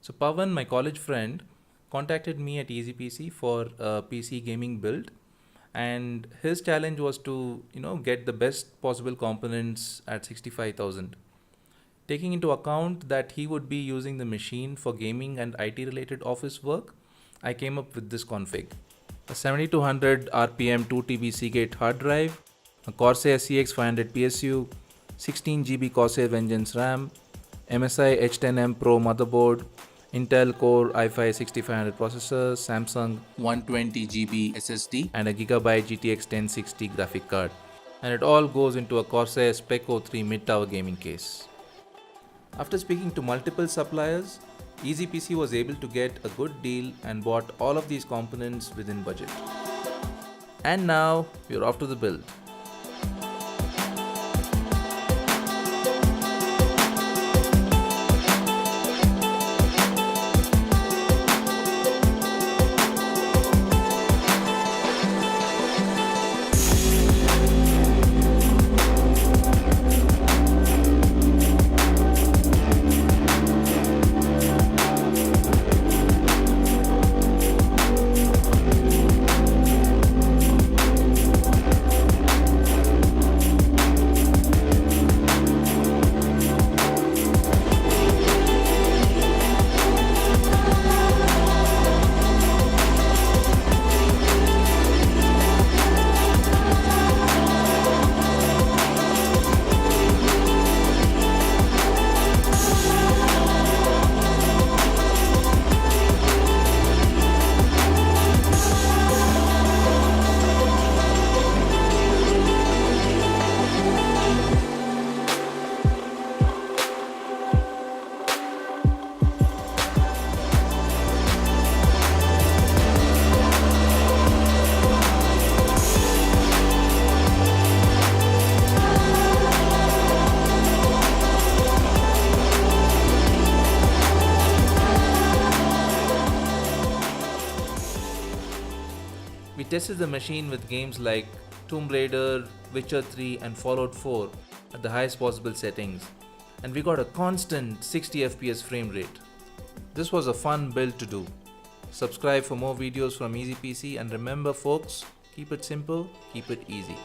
So Pawan, my college friend, contacted me at EasyPC for a PC gaming build, and his challenge was to get the best possible components at 65,000. Taking into account that he would be using the machine for gaming and IT related office work, I came up with this config: a 7200 RPM 2 TB Seagate hard drive, a Corsair Cx500 PSU, 16 GB Corsair Vengeance RAM, MSI H10M Pro motherboard, Intel Core i5 6500 processor, Samsung 120 GB SSD, and a Gigabyte GTX 1060 graphic card. And it all goes into a Corsair Spec 03 mid-tower gaming case. After speaking to multiple suppliers, EasyPC was able to get a good deal and bought all of these components within budget. And now we're off to the build. We tested the machine with games like Tomb Raider, Witcher 3 and Fallout 4 at the highest possible settings, and we got a constant 60 FPS frame rate. This was a fun build to do. Subscribe for more videos from EasyPC, and remember folks, keep it simple, keep it easy.